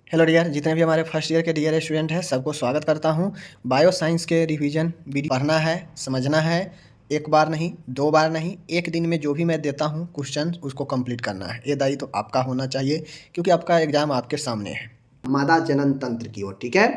Hello dear, जितने भी हमारे फर्स्ट ईयर के डियर स्टूडेंट हैं सबको स्वागत करता हूं। बायो साइंस के रिवीजन वीडियो पढ़ना है, समझना है। एक बार नहीं, दो बार नहीं, एक दिन में जो भी मैं देता हूं क्वेश्चन उसको कंप्लीट करना है। ये दायित्व तो आपका होना चाहिए क्योंकि आपका एग्जाम आपके सामने है। मादा जनन तंत्र की ओर, ठीक है।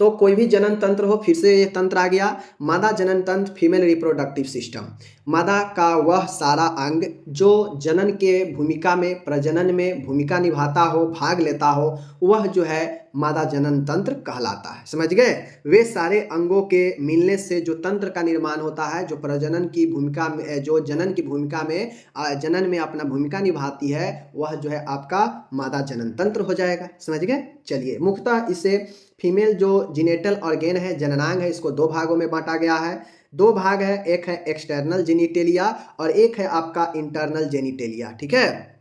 तो कोई भी जनन तंत्र हो, फिर से ये तंत्र आ गया मादा जनन तंत्र, फीमेल रिप्रोडक्टिव सिस्टम। मादा का वह सारा अंग जो जनन के भूमिका में, प्रजनन में भूमिका निभाता हो, भाग लेता हो, वह जो है मादा जनन तंत्र कहलाता है। समझ गए? वे सारे अंगों के मिलने से जो तंत्र का निर्माण होता है, जो प्रजनन की भूमिका में, जो जनन की भूमिका में, जनन में अपना भूमिका निभाती है, वह जो है आपका मादा जनन तंत्र हो जाएगा। समझ गए? चलिए, मुख्यतः इसे फीमेल जो जिनेटल ऑर्गेन है, जननांग है, इसको दो भागों में बांटा गया है। दो भाग है, एक है एक्सटर्नल जेनिटेलिया और एक है आपका इंटरनल जेनिटेलिया, ठीक है।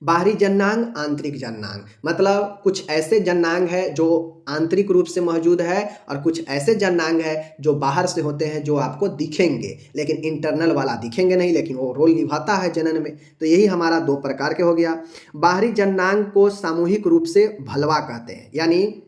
बाहरी जननांग, आंतरिक जननांग, मतलब कुछ ऐसे जननांग है जो आंतरिक रूप से मौजूद है और कुछ ऐसे जननांग है जो बाहर से होते हैं, जो आपको दिखेंगे, लेकिन इंटरनल वाला दिखेंगे नहीं, लेकिन वो रोल निभाता है जनन में। तो यही हमारा दो प्रकार के हो गया। बाहरी जननांग को सामूहिक रूप से भलवा कहते हैं, यानी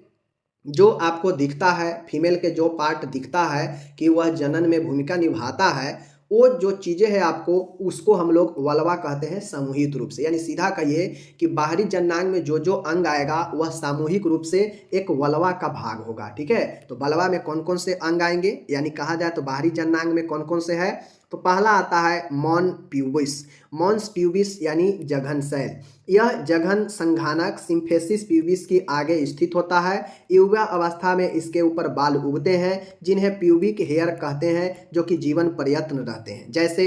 जो आपको दिखता है, फीमेल के जो पार्ट दिखता है कि वह जनन में भूमिका निभाता है, वो जो चीज़ें हैं आपको, उसको हम लोग वलवा कहते हैं सामूहिक रूप से। यानी सीधा कहिए कि बाहरी जननांग में जो जो अंग आएगा वह सामूहिक रूप से एक वलवा का भाग होगा, ठीक है। तो वलवा में कौन कौन से अंग आएंगे, यानी कहा जाए तो बाहरी जननांग में कौन कौन से है, तो पहला आता है मॉन प्यूबिस। मॉन्स प्यूबिस यानी जघन शैल। यह जघन संघानक सिम्फेसिस प्यूबिस की आगे स्थित होता है। युवा अवस्था में इसके ऊपर बाल उगते हैं जिन्हें प्यूबिक हेयर कहते हैं, जो कि जीवन पर्यंत रहते हैं। जैसे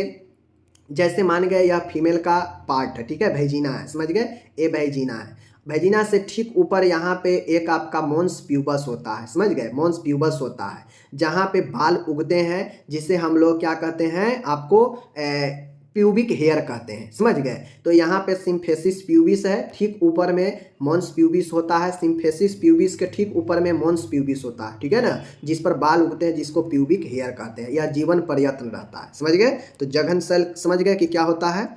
जैसे मान गए यह फीमेल का पार्ट है, ठीक है, भेजिना है, समझ गए, ये भेजिना है। भेजिना से ठीक ऊपर यहाँ पे एक आपका मोन्स प्यूबस होता है, समझ गए, मोन्स प्यूबस होता है, जहाँ पे बाल उगते हैं, जिसे हम लोग क्या कहते हैं, आपको प्यूबिक हेयर कहते हैं, समझ गए। तो यहाँ पे सिम्फेसिस प्यूबिस है, ठीक ऊपर में मोन्स प्यूबिस होता है। सिम्फेसिस प्यूबिस के ठीक ऊपर में मोन्स प्यूबिस होता है, ठीक है ना, जिस पर बाल उगते हैं, जिसको प्यूबिक हेयर कहते हैं। यह जीवन पर्यंत रहता है, समझ गए। तो जघन सेल समझ गए कि क्या होता है।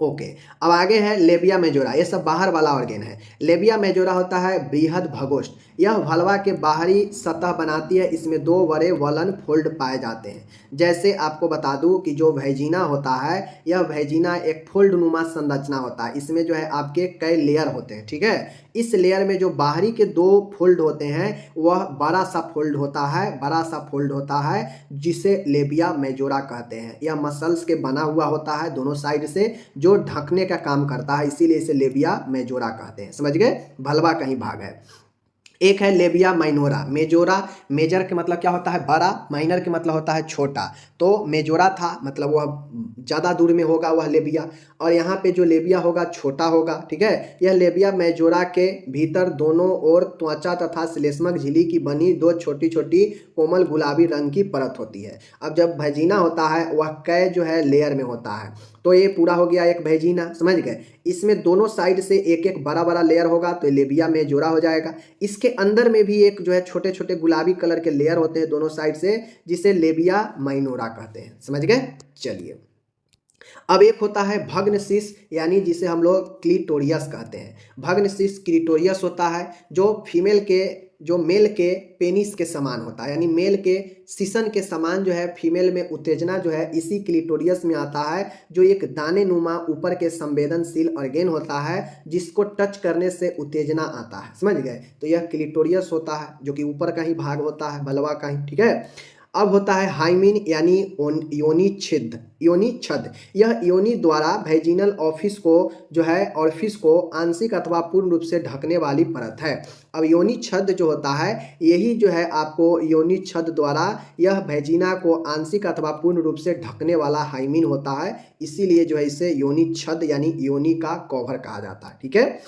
ओके, अब आगे है लेबिया मेजोरा। ये सब बाहर वाला ऑर्गेन है। लेबिया मेजोरा होता है बृहद भगोष्ठ। यह भलवा के बाहरी सतह बनाती है। इसमें दो बड़े वलन फोल्ड पाए जाते हैं। जैसे आपको बता दूं कि जो वैजिना होता है, यह वैजिना एक फोल्ड नुमा संरचना होता है। इसमें जो है आपके कई लेयर होते हैं, ठीक है। इस लेयर में जो बाहरी के दो फोल्ड होते हैं, वह बड़ा सा फोल्ड होता है, बड़ा सा फोल्ड होता है, जिसे लेबिया मेजोरा कहते हैं। यह मसल्स के बना हुआ होता है दोनों साइड से, जो ढकने का काम करता है, इसीलिए इसे लेबिया मेजोरा कहते हैं, समझ गए। भलवा का ही भाग है। एक है लेबिया माइनोरा। मेजोरा, मेजर के मतलब क्या होता है, बड़ा, माइनर के मतलब होता है छोटा। तो मेजोरा था, मतलब वह ज़्यादा दूर में होगा वह लेबिया, और यहाँ पे जो लेबिया होगा छोटा होगा, ठीक है। यह लेबिया मेजोरा के भीतर दोनों ओर त्वचा तथा श्लेष्मक झिल्ली की बनी दो छोटी छोटी कोमल गुलाबी रंग की परत होती है। अब जब वैजिना होता है, वह कै जो है लेयर में होता है। तो ये पूरा हो गया एक वैजिना, समझ गए। इसमें दोनों साइड से एक एक बड़ा बड़ा लेयर होगा, तो लेबिया मेजोरा हो जाएगा। इसके अंदर में भी एक जो है छोटे छोटे गुलाबी कलर के लेयर होते हैं दोनों साइड से, जिसे लेबिया माइनोरा कहते हैं, समझ गए। चलिए, अब एक होता है भग्न शिश, यानी जिसे हम लोग क्लिटोरियस कहते हैं। भग्न शिश क्लिटोरियस होता है, जो फीमेल के, जो मेल के पेनिस के समान होता है, यानी मेल के सीसन के समान जो है फीमेल में उत्तेजना जो है इसी क्लिटोरियस में आता है, जो एक दाने नुमा ऊपर के संवेदनशील ऑर्गेन होता है, जिसको टच करने से उत्तेजना आता है, समझ गए। तो यह क्लिटोरियस होता है, जो कि ऊपर का ही भाग होता है, बलवा का ही, ठीक है। अब होता है हाइमिन, यानी योनि छिद्र, योनि छद। यह योनि द्वारा वैजिनल ऑफिस को जो है, ऑफिस को आंशिक अथवा पूर्ण रूप से ढकने वाली परत है। अब योनि छद जो होता है, यही जो है आपको योनि छद द्वारा यह वैजिना को आंशिक अथवा पूर्ण रूप से ढकने वाला हाइमिन होता है, इसीलिए जो है इसे योनि छद यानी योनि का कवर कहा जाता है, ठीक है।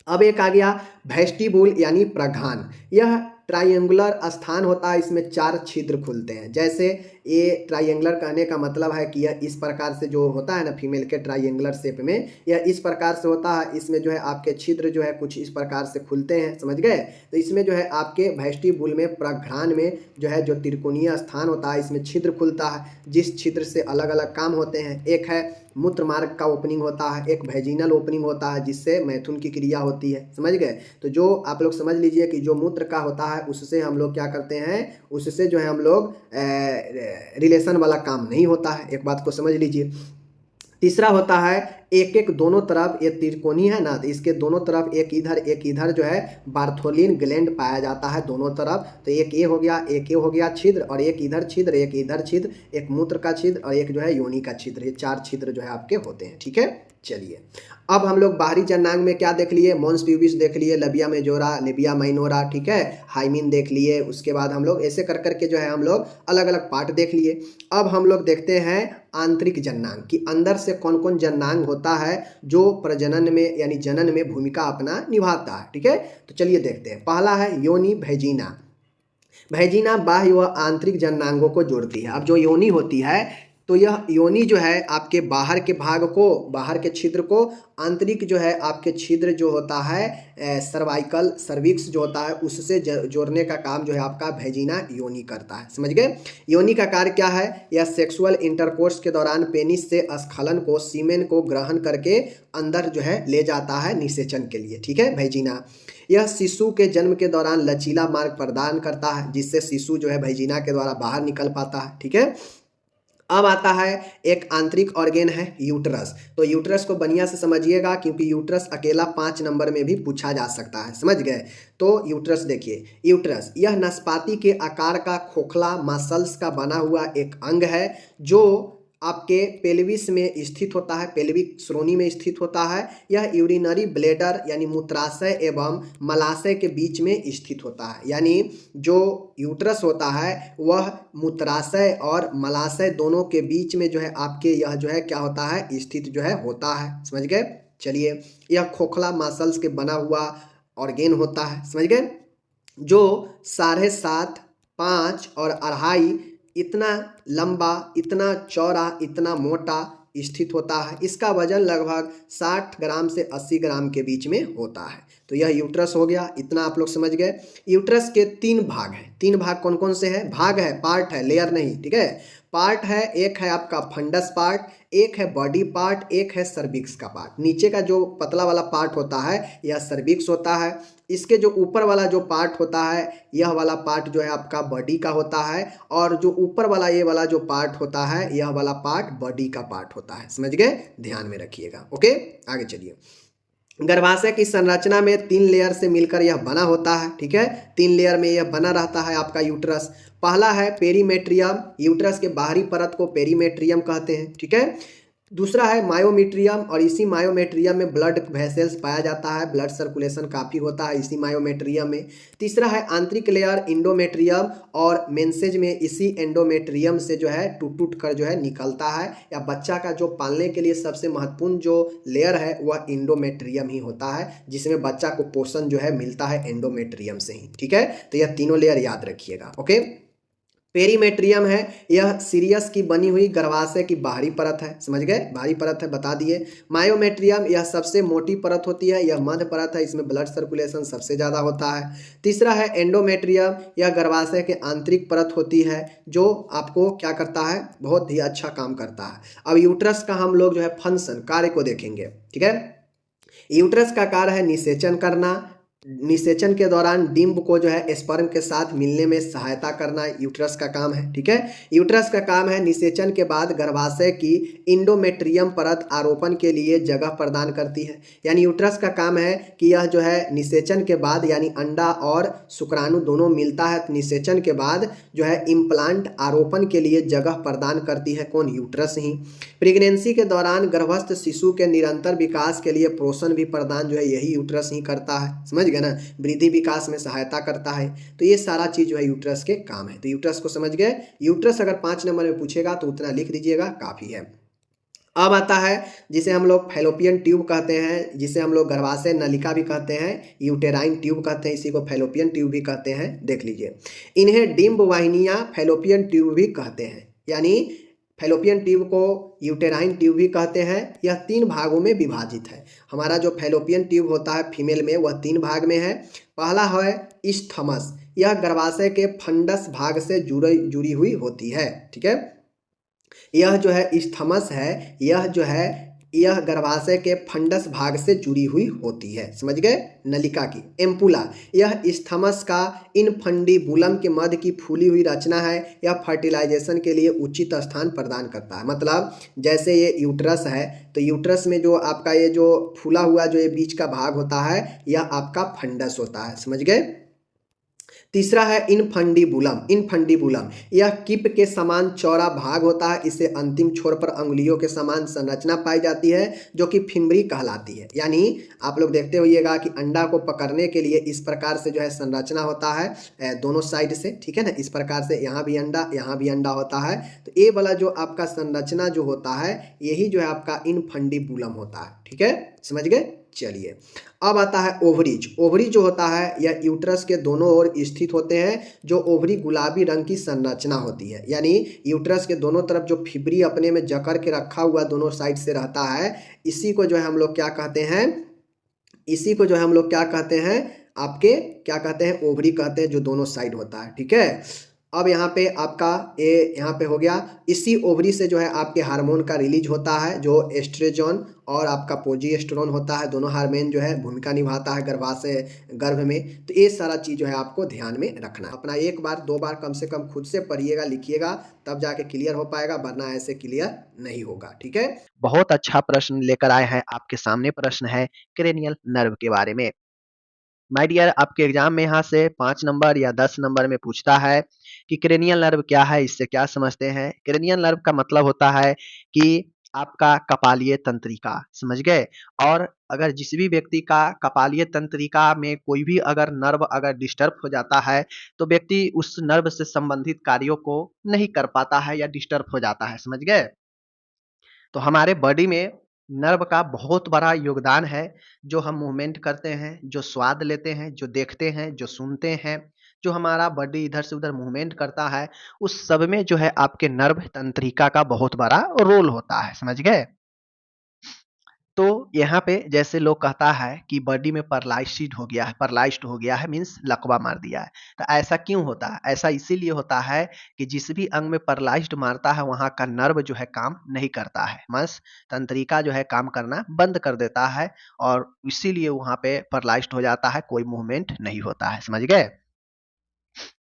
अब एक आ गया वेस्टिब्यूल यानी प्रघान। यह ट्रायंगुलर स्थान होता है, इसमें चार छिद्र खुलते हैं। जैसे ये ट्राइंगुलर कहने का मतलब है कि यह इस प्रकार से जो होता है ना फीमेल के ट्राइंगुलर शेप में, यह इस प्रकार से होता है। इसमें जो है आपके छिद्र जो है कुछ इस प्रकार से खुलते हैं, समझ गए। तो इसमें जो है आपके वेस्टिब्यूल में प्रघ्राण में जो है जो त्रिकोणीय स्थान होता है, इसमें छिद्र खुलता है, जिस छिद्र से अलग अलग काम होते हैं। एक है मूत्र मार्ग का ओपनिंग होता है, एक वेजिनल ओपनिंग होता है जिससे मैथुन की क्रिया होती है, समझ गए। तो जो आप लोग समझ लीजिए कि जो मूत्र का होता है उससे हम लोग क्या करते हैं, उससे जो है हम लोग रिलेशन वाला काम नहीं होता है, एक बात को समझ लीजिए। तीसरा होता है एक एक दोनों तरफ, ये त्रिकोणी है ना, तो इसके दोनों तरफ एक इधर जो है बार्थोलिन ग्लैंड पाया जाता है दोनों तरफ। तो एक ये हो गया, एक ये हो गया छिद्र, और एक इधर छिद्र, एक इधर छिद्र, एक मूत्र का छिद्र और एक जो है योनि का छिद्र। ये 4 छिद्र जो है आपके होते हैं, ठीक है। चलिए अब हम लोग बाहरी जननांग में क्या देख लिए, मॉन्स प्यूबिस देख लिए, लबिया मेजोरा, लेबिया माइनोरा, ठीक है, हाइमिन देख लिए। उसके बाद हम लोग ऐसे कर करके जो है हम लोग अलग अलग पार्ट देख लिए। अब हम लोग देखते हैं आंतरिक जननांग कि अंदर से कौन कौन जननांग होता है जो प्रजनन में यानी जनन में भूमिका अपना निभाता है, ठीक है। तो चलिए देखते हैं। पहला है योनि वैजिना। वैजिना बाह्य व आंतरिक जननांगों को जोड़ती है। अब जो योनि होती है तो यह योनि जो है आपके बाहर के भाग को, बाहर के छिद्र को, आंतरिक जो है आपके छिद्र जो होता है सर्वाइकल सर्विक्स जो होता है उससे जोड़ने का काम जो है आपका वैजिना योनि करता है, समझ गए। योनि का कार्य क्या है, यह सेक्सुअल इंटरकोर्स के दौरान पेनिस से स्खलन को, सीमेन को ग्रहण करके अंदर जो है ले जाता है निषेचन के लिए, ठीक है, वैजिना। यह शिशु के जन्म के दौरान लचीला मार्ग प्रदान करता है जिससे शिशु जो है वैजिना के द्वारा बाहर निकल पाता है, ठीक है। अब आता है एक आंतरिक ऑर्गेन है यूट्रस। तो यूट्रस को बढ़िया से समझिएगा क्योंकि यूट्रस अकेला 5 नंबर में भी पूछा जा सकता है, समझ गए। तो यूट्रस देखिए, यूट्रस यह नाशपाती के आकार का खोखला मसल्स का बना हुआ एक अंग है जो आपके पेल्विस में स्थित होता है, पेल्विक श्रोणि में स्थित होता है। यह यूरिनरी ब्लैडर यानी मूत्राशय एवं मलाशय के बीच में स्थित होता है। यानी जो यूट्रस होता है वह मूत्राशय और मलाशय दोनों के बीच में जो है आपके यह जो है क्या होता है, स्थित जो है होता है, समझ गए। चलिए यह खोखला मसल्स के बना हुआ ऑर्गेन होता है, समझ गए, जो 7.5, 5 और 2.5 इतना लंबा, इतना चौड़ा, इतना मोटा स्थित होता है। इसका वजन लगभग 60 ग्राम से 80 ग्राम के बीच में होता है। तो यह यूट्रस हो गया, इतना आप लोग समझ गए। यूट्रस के 3 भाग हैं। 3 भाग कौन कौन से हैं, भाग है, पार्ट है, लेयर नहीं, ठीक है। पार्ट है, एक है आपका फंडस पार्ट, एक है बॉडी पार्ट, एक है सर्विक्स का पार्ट। नीचे का जो पतला वाला पार्ट होता है यह सर्विक्स होता है। इसके जो ऊपर वाला जो पार्ट होता है यह वाला पार्ट जो है आपका बॉडी का होता है, और जो ऊपर वाला ये वाला जो पार्ट होता है यह वाला पार्ट बॉडी का पार्ट होता है, समझ गए, ध्यान में रखिएगा। ओके, आगे चलिए। गर्भाशय की संरचना में 3 लेयर से मिलकर यह बना होता है, ठीक है। 3 लेयर में यह बना रहता है आपका यूट्रस। पहला है पेरीमेट्रियम, यूट्रस के बाहरी परत को पेरीमेट्रियम कहते हैं, ठीक है। दूसरा है मायोमेट्रियम, और इसी मायोमेट्रियम में ब्लड वेसल्स पाया जाता है, ब्लड सर्कुलेशन काफ़ी होता है इसी मायोमेट्रियम में। तीसरा है आंतरिक लेयर इंडोमेट्रियम, और मेंसेज में इसी एंडोमेट्रियम से जो है टूट कर जो है निकलता है, या बच्चा का जो पालने के लिए सबसे महत्वपूर्ण जो लेयर है वह इंडोमेट्रियम ही होता है, जिसमें बच्चा को पोषण जो है मिलता है एंडोमेट्रियम से ही, ठीक है। तो यह तीनों लेयर याद रखिएगा। ओके, पेरीमेट्रियम है, यह सीरियस की बनी हुई गर्भाशय की बाहरी परत है, समझ गए, बाहरी परत है, बता दिए। मायोमेट्रियम यह सबसे मोटी परत होती है, यह मध्य परत है, इसमें ब्लड सर्कुलेशन सबसे ज़्यादा होता है। तीसरा है एंडोमेट्रियम, यह गर्भाशय के आंतरिक परत होती है जो आपको क्या करता है, बहुत ही अच्छा काम करता है। अब यूट्रस का हम लोग जो है फंक्शन, कार्य को देखेंगे, ठीक है। यूट्रस का कार्य है निषेचन करना। निषेचन के दौरान डिंब को जो है स्पर्म के साथ मिलने में सहायता करना यूट्रस का काम है, ठीक है। यूट्रस का काम है निषेचन के बाद गर्भाशय की इंडोमेट्रियम परत आरोपण के लिए जगह प्रदान करती है। यानी यूट्रस का काम है कि यह जो है निषेचन के बाद, यानी अंडा और शुक्राणु दोनों मिलता है, तो निषेचन के बाद जो है इम्प्लांट आरोपण के लिए जगह प्रदान करती है कौन, यूट्रस ही। प्रेगनेंसी के दौरान गर्भस्थ शिशु के निरंतर विकास के लिए पोषण भी प्रदान जो है यही यूट्रस ही करता है, समझ गए ना, वृद्धि विकास में सहायता करता है। तो ये सारा चीज जो है यूट्रस के काम है। तो यूट्रस को समझ गए। यूट्रस अगर 5 नंबर में पूछेगा तो उतना लिख दीजिएगा, काफी है। अब आता है जिसे हम लोग फैलोपियन ट्यूब कहते हैं, जिसे हम लोग गर्भाशय नलिका भी कहते हैं, यूटेराइन ट्यूब कहते हैं, इसी को फैलोपियन ट्यूब भी कहते हैं, देख लीजिए। इन्हें डिंब वाहिनियां फैलोपियन ट्यूब भी कहते हैं। यानी फैलोपियन ट्यूब को यूटेराइन ट्यूब भी कहते हैं। यह 3 भागों में विभाजित है। हमारा जो फैलोपियन ट्यूब होता है फीमेल में वह 3 भाग में है। पहला है इस्थमस, यह गर्भाशय के फंडस भाग से जुड़ी हुई होती है। ठीक है, यह जो है इस्थमस है, यह गर्भाशय के फंडस भाग से जुड़ी हुई होती है। समझ गए, नलिका की। एम्पुला, यह इस्थमस का इनफंडिबुलम के मध्य की फूली हुई रचना है। यह फर्टिलाइजेशन के लिए उचित स्थान प्रदान करता है। मतलब जैसे ये यूट्रस है तो यूट्रस में जो आपका ये जो फूला हुआ जो ये बीच का भाग होता है यह आपका फंडस होता है। समझ गए। तीसरा है इनफंडिबुलम, यह किप के समान चौड़ा भाग होता है। इसे अंतिम छोर पर अंगुलियों के समान संरचना पाई जाती है जो कि फिम्बरी कहलाती है। यानी आप लोग देखते होइएगा कि अंडा को पकड़ने के लिए इस प्रकार से जो है संरचना होता है दोनों साइड से। ठीक है ना, इस प्रकार से यहाँ भी अंडा होता है। तो ये वाला जो आपका संरचना जो होता है यही जो है आपका इनफंडिबुलम होता है। ठीक है, समझ गए। चलिए, अब आता है ओवरीज। ओवरी जो होता है यह यूट्रस के दोनों ओर स्थित होते हैं। जो ओवरी गुलाबी रंग की संरचना होती है, यानी यूट्रस के दोनों तरफ जो फिब्री अपने में जकड़ के रखा हुआ दोनों साइड से रहता है, इसी को जो है हम लोग क्या कहते हैं, आपके क्या कहते हैं, ओवरी कहते हैं, जो दोनों साइड होता है। ठीक है, अब यहाँ पे आपका ये यहाँ पे हो गया। इसी ओवरी से जो है आपके हार्मोन का रिलीज होता है जो एस्ट्रोजन और आपका प्रोजेस्टेरोन होता है। दोनों हार्मोन जो है भूमिका निभाता है गर्भ में। तो ये सारा चीज़ जो है आपको ध्यान में रखना है। अपना 1 बार 2 बार कम से कम खुद से पढ़िएगा, लिखिएगा, तब जाके क्लियर हो पाएगा, वरना ऐसे क्लियर नहीं होगा। ठीक है, बहुत अच्छा प्रश्न लेकर आए हैं आपके सामने। प्रश्न है क्रेनियल नर्व के बारे में। माय डियर, आपके एग्जाम में यहाँ से 5 नंबर या 10 नंबर में पूछता है कि क्रेनियल नर्व क्या है, इससे क्या समझते हैं। क्रेनियल नर्व का मतलब होता है कि आपका कपालीय तंत्रिका। समझ गए। और अगर जिस भी व्यक्ति का कपालीय तंत्रिका में कोई भी अगर नर्व अगर डिस्टर्ब हो जाता है तो व्यक्ति उस नर्व से संबंधित कार्यों को नहीं कर पाता है या डिस्टर्ब हो जाता है। समझ गए। तो हमारे बॉडी में नर्व का बहुत बड़ा योगदान है। जो हम मूवमेंट करते हैं, जो स्वाद लेते हैं, जो देखते हैं, जो सुनते हैं, जो हमारा बॉडी इधर से उधर मूवमेंट करता है, उस सब में जो है आपके नर्व तंत्रिका का बहुत बड़ा रोल होता है। समझ गए। तो यहाँ पे जैसे लोग कहता है कि बॉडी में पैरालाइज्ड हो गया है मीन्स लकवा मार दिया है। तो ऐसा क्यों होता है? ऐसा इसीलिए होता है कि जिस भी अंग में पैरालाइज्ड मारता है वहाँ का नर्व जो है काम नहीं करता है, बस तंत्रिका जो है काम करना बंद कर देता है और इसीलिए वहाँ पे पैरालाइज्ड हो जाता है, कोई मूवमेंट नहीं होता है। समझ गए।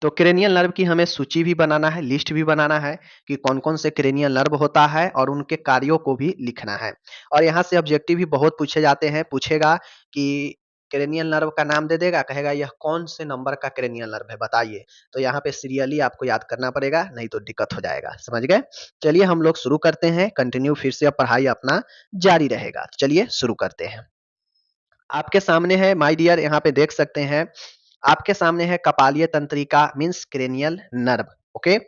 तो क्रेनियल नर्व की हमें सूची भी बनाना है, लिस्ट भी बनाना है कि कौन-कौन से क्रेनियल नर्व होता है और उनके कार्यों को भी लिखना है। और यहाँ से ऑब्जेक्टिव भी बहुत पूछे जाते हैं। पूछेगा कि क्रेनियल नर्व का नाम दे देगा, कहेगा यह कौन से नंबर का क्रेनियल नर्व है बताइए। तो यहाँ पे सीरियली आपको याद करना पड़ेगा, नहीं तो दिक्कत हो जाएगा। समझ गए। चलिए हम लोग शुरू करते हैं। कंटिन्यू फिर से अब पढ़ाई अपना जारी रहेगा। चलिए शुरू करते हैं। आपके सामने है माय डियर, यहाँ पे देख सकते हैं आपके सामने है कपालीय तंत्रिका मीन्स क्रेनियल नर्व। ओके,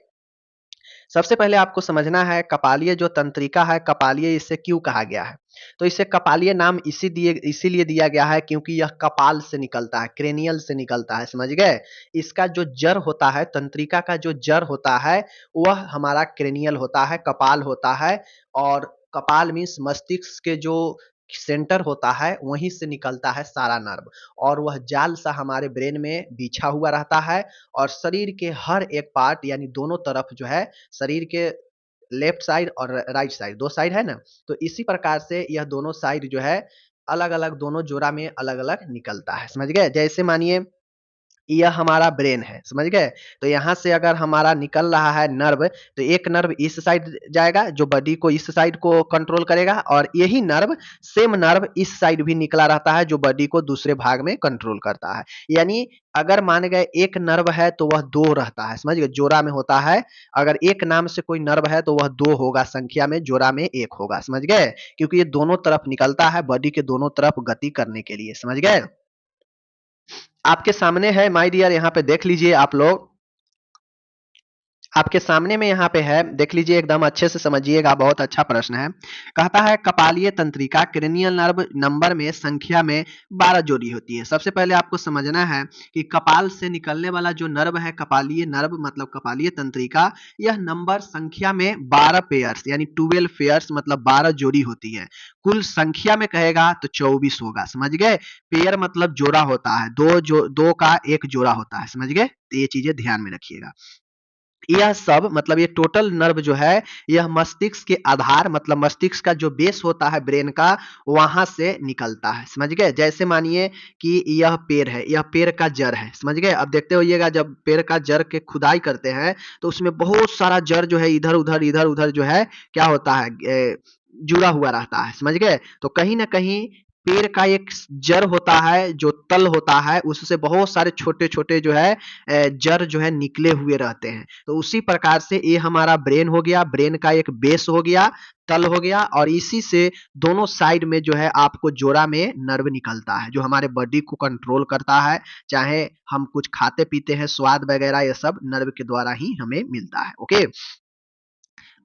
सबसे पहले आपको समझना है कपालीय जो तंत्रिका है, कपालीय इसे क्यों कहा गया है। तो इसे कपालीय नाम इसीलिए दिया गया है क्योंकि यह कपाल से निकलता है, क्रेनियल से निकलता है। समझ गए। इसका जो जड़ होता है, तंत्रिका का जो जड़ होता है वह हमारा क्रेनियल होता है, कपाल होता है। और कपाल मीन्स मस्तिष्क के जो सेंटर होता है वहीं से निकलता है सारा नर्व, और वह जाल सा हमारे ब्रेन में बिछा हुआ रहता है। और शरीर के हर एक पार्ट यानी दोनों तरफ जो है शरीर के लेफ्ट साइड और राइट साइड, 2 साइड है ना, तो इसी प्रकार से यह दोनों साइड जो है अलग-अलग दोनों जोड़ा में अलग-अलग निकलता है। समझ गए। जैसे मानिए यह हमारा ब्रेन है। समझ गए। तो यहाँ से अगर हमारा निकल रहा है नर्व तो एक नर्व इस साइड जाएगा जो बॉडी को इस साइड को कंट्रोल करेगा, और यही नर्व सेम नर्व इस साइड भी निकला रहता है जो बॉडी को दूसरे भाग में कंट्रोल करता है। यानी अगर मान गए एक नर्व है तो वह 2 रहता है। समझ गए। जोड़ा में होता है। अगर एक नाम से कोई नर्व है तो वह 2 होगा संख्या में, जोड़ा में 1 होगा। समझ गए। क्योंकि ये दोनों तरफ निकलता है बॉडी के दोनों तरफ गति करने के लिए। समझ गए। आपके सामने है माय डियर, यहाँ पे देख लीजिए आप लोग। आपके सामने में यहाँ पे है, देख लीजिए, एकदम अच्छे से समझिएगा, बहुत अच्छा प्रश्न है। कहता है कपालीय तंत्रिका क्रेनियल नर्व नंबर में संख्या में 12 जोड़ी होती है। सबसे पहले आपको समझना है कि कपाल से निकलने वाला जो नर्व है, कपालीय नर्व मतलब कपालीय तंत्रिका, यह नंबर संख्या में 12 पेयर्स यानी 12 पेयर्स मतलब 12 जोड़ी होती है। कुल संख्या में कहेगा तो 24 होगा, समझ गए। पेयर मतलब जोड़ा होता है, दो का एक जोड़ा होता है, समझ गए। तो ये चीजें ध्यान में रखिएगा। यह सब मतलब ये टोटल नर्व जो है, यह मस्तिष्क के आधार मतलब मस्तिष्क का जो बेस होता है ब्रेन का, वहां से निकलता है, समझ गए। जैसे मानिए कि यह पेड़ है, यह पेड़ का जड़ है, समझ गए। अब देखते होइएगा जब पेड़ का जड़ के खुदाई करते हैं तो उसमें बहुत सारा जड़ जो है इधर उधर जो है क्या होता है, जुड़ा हुआ रहता है, समझ गए। तो कहीं ना कहीं पेड़ का एक जड़ होता है, जो तल होता है, उससे बहुत सारे छोटे छोटे जो है जड़ जो है निकले हुए रहते हैं। तो उसी प्रकार से ये हमारा ब्रेन हो गया, ब्रेन का एक बेस हो गया, तल हो गया, और इसी से दोनों साइड में जो है आपको जोड़ा में नर्व निकलता है, जो हमारे बॉडी को कंट्रोल करता है। चाहे हम कुछ खाते पीते हैं, स्वाद वगैरह, ये सब नर्व के द्वारा ही हमें मिलता है। ओके,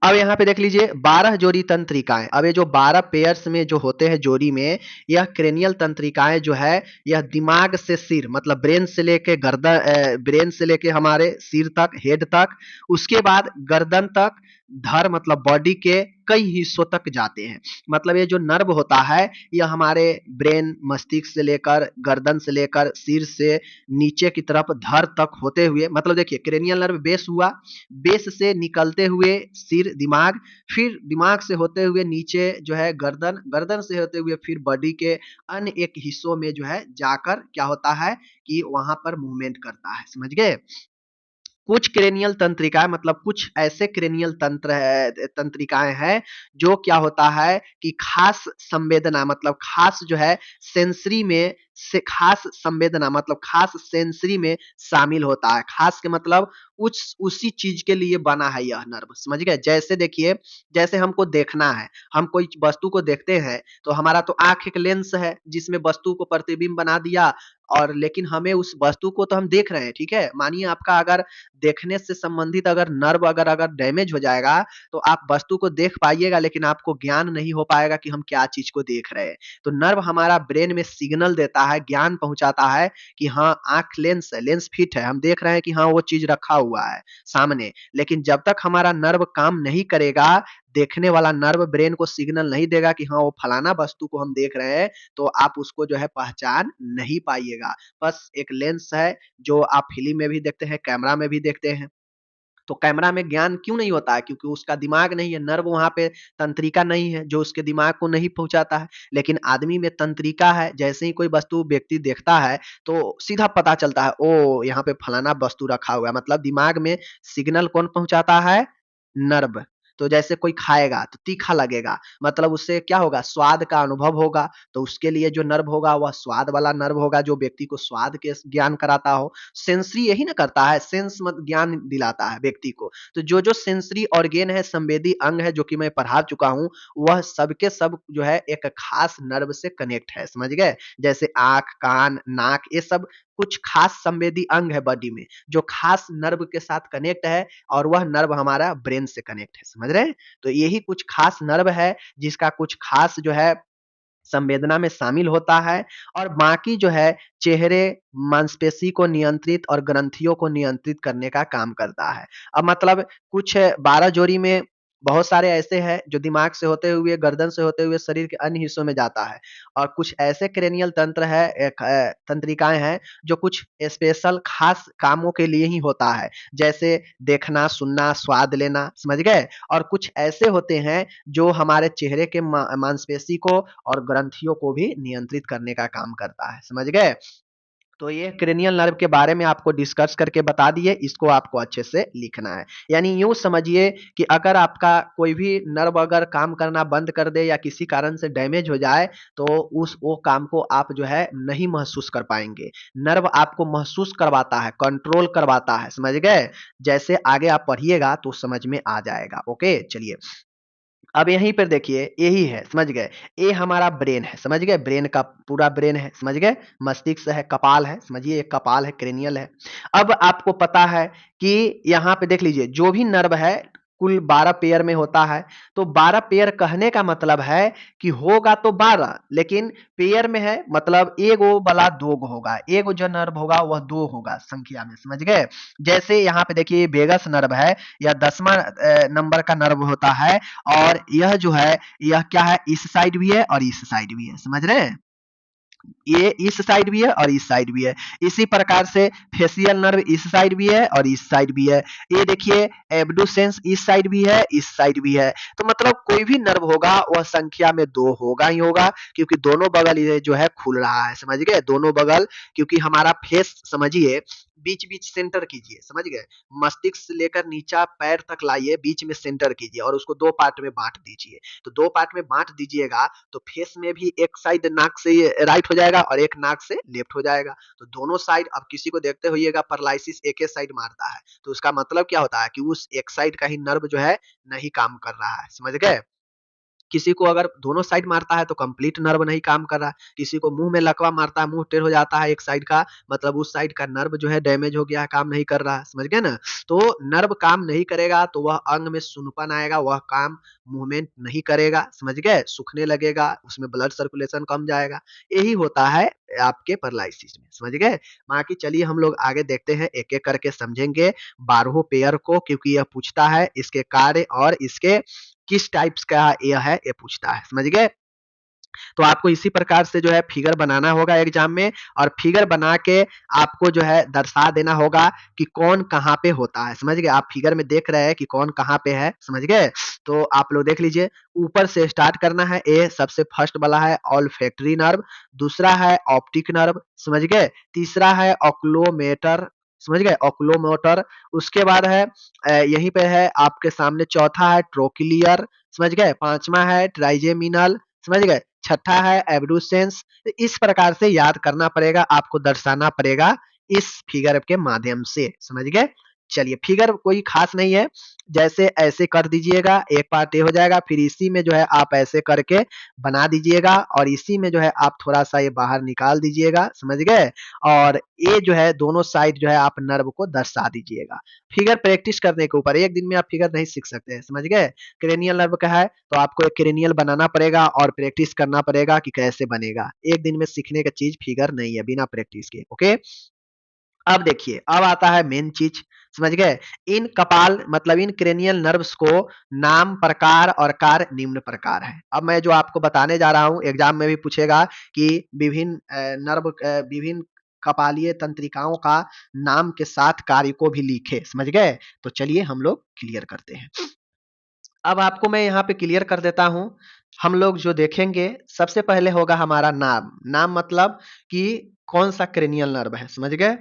अब यहाँ पे देख लीजिए 12 जोड़ी तंत्रिकाएं। अब ये जो 12 पेयर्स में जो होते हैं जोड़ी में, यह क्रेनियल तंत्रिकाएं जो है, यह दिमाग से सिर मतलब ब्रेन से लेके गर्दन, ब्रेन से लेके हमारे सिर तक, हेड तक, उसके बाद गर्दन तक, धड़ मतलब बॉडी के कई हिस्सों तक जाते हैं। मतलब ये जो नर्व होता है, यह हमारे ब्रेन, मस्तिष्क से लेकर, गर्दन से लेकर, सिर से नीचे की तरफ धड़ तक होते हुए, मतलब देखिए क्रेनियल नर्व बेस हुआ, बेस से निकलते हुए सिर, दिमाग, फिर दिमाग से होते हुए नीचे जो है गर्दन, गर्दन से होते हुए फिर बॉडी के अन्य एक हिस्सों में जो है जाकर क्या होता है कि वहां पर मूवमेंट करता है, समझ गए। कुछ क्रेनियल तंत्रिकाएं मतलब कुछ ऐसे क्रेनियल तंत्रिकाएं हैं जो क्या होता है कि खास संवेदना मतलब खास जो है सेंसरी में से खास संवेदना मतलब खास सेंसरी में शामिल होता है। खास के मतलब उसी चीज के लिए बना है यह नर्व, समझ गए। जैसे देखिए, जैसे हमको देखना है, हम कोई वस्तु को देखते हैं तो हमारा तो आंख एक लेंस है जिसमें वस्तु को प्रतिबिंब बना दिया, और लेकिन हमें उस वस्तु को तो हम देख रहे हैं, ठीक है। मानिए आपका अगर देखने से संबंधित अगर नर्व अगर डैमेज हो जाएगा तो आप वस्तु को देख पाइएगा लेकिन आपको ज्ञान नहीं हो पाएगा कि हम क्या चीज को देख रहे हैं। तो नर्व हमारा ब्रेन में सिग्नल देता है, ज्ञान पहुंचाता है कि हाँ आंख लेंस है, लेंस फिट है, हम देख रहे हैं कि हाँ वो चीज रखा हुआ है सामने। लेकिन जब तक हमारा नर्व काम नहीं करेगा, देखने वाला नर्व ब्रेन को सिग्नल नहीं देगा कि हाँ वो फलाना वस्तु को हम देख रहे हैं, तो आप उसको जो है पहचान नहीं पाइएगा। बस एक लेंस है जो आप फिल्म में भी देखते हैं, कैमरा में भी देखते हैं। तो कैमरा में ज्ञान क्यों नहीं होता है? क्योंकि उसका दिमाग नहीं है, नर्व वहां पे तंत्रिका नहीं है जो उसके दिमाग को नहीं पहुंचाता है। लेकिन आदमी में तंत्रिका है, जैसे ही कोई वस्तु व्यक्ति देखता है तो सीधा पता चलता है, ओ यहाँ पे फलाना वस्तु रखा हुआ है। मतलब दिमाग में सिग्नल कौन पहुंचाता है? नर्व। तो जैसे कोई खाएगा तो तीखा लगेगा, मतलब उससे क्या होगा, स्वाद का अनुभव होगा। तो उसके लिए जो नर्व होगा वह स्वाद वाला नर्व होगा, जो व्यक्ति को स्वाद के ज्ञान कराता हो। सेंसरी यही ना करता है, सेंस मत ज्ञान दिलाता है व्यक्ति को। तो जो जो सेंसरी ऑर्गेन है, संवेदी अंग है, जो कि मैं पढ़ा चुका हूँ, वह सबके सब जो है एक खास नर्व से कनेक्ट है, समझ गए। जैसे आंख, कान, नाक, ये सब कुछ खास संवेदी अंग है बॉडी में, जो खास नर्व के साथ कनेक्ट है, और वह नर्व हमारा ब्रेन से कनेक्ट है, समझ रहे हैं। तो यही कुछ खास नर्व है जिसका कुछ खास जो है संवेदना में शामिल होता है। और बाकी जो है चेहरे, मांसपेशी को नियंत्रित और ग्रंथियों को नियंत्रित करने का काम करता है। अब मतलब कुछ 12 जोड़ी में बहुत सारे ऐसे हैं जो दिमाग से होते हुए, गर्दन से होते हुए शरीर के अन्य हिस्सों में जाता है, और कुछ ऐसे क्रेनियल तंत्र है, तंत्रिकाएं हैं जो कुछ स्पेशल खास कामों के लिए ही होता है, जैसे देखना, सुनना, स्वाद लेना, समझ गए। और कुछ ऐसे होते हैं जो हमारे चेहरे के मांसपेशी को और ग्रंथियों को भी नियंत्रित करने का काम करता है, समझ गए। तो ये क्रेनियल नर्व के बारे में आपको डिस्कस करके बता दिए, इसको आपको अच्छे से लिखना है। यानी यूं समझिए कि अगर आपका कोई भी नर्व अगर काम करना बंद कर दे या किसी कारण से डैमेज हो जाए, तो उस वो काम को आप जो है नहीं महसूस कर पाएंगे। नर्व आपको महसूस करवाता है, कंट्रोल करवाता है, समझ गए। जैसे आगे आप पढ़िएगा तो समझ में आ जाएगा। ओके, चलिए अब यहीं पर देखिए यही है, समझ गए, ये हमारा ब्रेन है, समझ गए, ब्रेन का पूरा ब्रेन है, समझ गए, मस्तिष्क है, कपाल है, समझिए ये कपाल है, क्रेनियल है। अब आपको पता है कि यहाँ पे देख लीजिए जो भी नर्व है कुल 12 पेयर में होता है, तो 12 पेयर कहने का मतलब है कि होगा तो 12 लेकिन पेयर में है मतलब एगो वाला दो गो होगा, एगो जो नर्व होगा वह दो होगा संख्या में, समझ गए। जैसे यहाँ पे देखिए वेगस नर्व है, यह 10वां नंबर का नर्व होता है, और यह जो है यह क्या है, इस साइड भी है और इस साइड भी है, समझ रहे हैं, ये इस साइड भी है और इस साइड भी है। इसी प्रकार से फेशियल नर्व इस साइड भी है और इस साइड भी है। ये देखिए एब्डुसेंस इस साइड भी है, इस साइड भी है। तो मतलब कोई भी नर्व होगा वह संख्या में दो होगा ही होगा, क्योंकि दोनों बगल ये जो है खुल रहा है, समझ गए, दोनों बगल, क्योंकि हमारा फेस समझिए बीच बीच सेंटर कीजिए, समझ गए, मस्तिष्क से लेकर नीचा पैर तक लाइए, बीच में सेंटर कीजिए और उसको दो पार्ट में बांट दीजिए। तो दो पार्ट में बांट दीजिएगा तो फेस में भी एक साइड नाक से राइट हो जाएगा और एक नाक से लेफ्ट हो जाएगा। तो दोनों साइड, अब किसी को देखते होइएगा पैरालिसिस एक ही साइड मारता है, तो उसका मतलब क्या होता है कि उस एक साइड का ही नर्व जो है नहीं काम कर रहा है, समझ गए। किसी को अगर दोनों साइड मारता है तो कंप्लीट नर्व नहीं काम कर रहा है, किसी को मुंह में लकवा मारता है, मुंह टेढ़ हो जाता है एक साइड का, मतलब उस साइड का नर्व जो है डैमेज हो गया है, काम नहीं कर रहा है, समझ गए ना। तो नर्व काम नहीं करेगा तो वह अंग में सुनपन आएगा, वह काम मूवमेंट नहीं करेगा, समझ गए, सूखने लगेगा, उसमें ब्लड सर्कुलेशन कम जाएगा। यही होता है आपके पैरालिसिस में, समझ गए। बाकी चलिए हम लोग आगे देखते हैं, एक एक करके समझेंगे 12 पेयर को, क्योंकि यह पूछता है इसके कार्य और इसके किस टाइप्स का यह है ये पूछता है, समझ गए। तो आपको इसी प्रकार से जो है फिगर बनाना होगा एग्जाम में, और फिगर बना के आपको जो है दर्शा देना होगा कि कौन कहाँ पे होता है, समझ गए। आप फिगर में देख रहे हैं कि कौन कहाँ पे है, समझ गए। तो आप लोग देख लीजिए, ऊपर से स्टार्ट करना है। ए सबसे फर्स्ट वाला है ऑल्फैक्टरी नर्व, दूसरा है ऑप्टिक नर्व, समझ गए, तीसरा है ऑक्लोमेटर, समझ गए, ऑक्लोमोटर। उसके बाद है यहीं पे है आपके सामने चौथा है ट्रोक्लियर, समझ गए, पांचवा है ट्राइजेमिनल, समझ गए, छठा है एब्डुसेंस। इस प्रकार से याद करना पड़ेगा, आपको दर्शाना पड़ेगा इस फिगर के माध्यम से, समझ गए। चलिए फिगर कोई खास नहीं है, जैसे ऐसे कर दीजिएगा, एक पार्ट ये हो जाएगा, फिर इसी में जो है आप ऐसे करके बना दीजिएगा, और इसी में जो है आप थोड़ा सा ये बाहर निकाल दीजिएगा, समझ गए। और ये जो है दोनों साइड जो है आप नर्व को दर्शा दीजिएगा। फिगर प्रैक्टिस करने के ऊपर, एक दिन में आप फिगर नहीं सीख सकते हैं, समझ गए। क्रेनियल नर्व का है तो आपको एक क्रेनियल बनाना पड़ेगा और प्रैक्टिस करना पड़ेगा कि कैसे बनेगा। एक दिन में सीखने का चीज फिगर नहीं है बिना प्रैक्टिस के, ओके। अब देखिए, अब आता है मेन चीज, समझ गए। इन कपाल मतलब इन क्रेनियल नर्व्स को नाम, प्रकार और कार्य निम्न प्रकार है। अब मैं जो आपको बताने जा रहा हूं एग्जाम में भी पूछेगा कि विभिन्न विभिन्न कपालीय तंत्रिकाओं का नाम के साथ कार्य को भी लिखे, समझ गए। तो चलिए हम लोग क्लियर करते हैं। अब आपको मैं यहाँ पे क्लियर कर देता हूँ। हम लोग जो देखेंगे सबसे पहले होगा हमारा नाम। नाम मतलब कि कौन सा क्रेनियल नर्व है, समझ गए।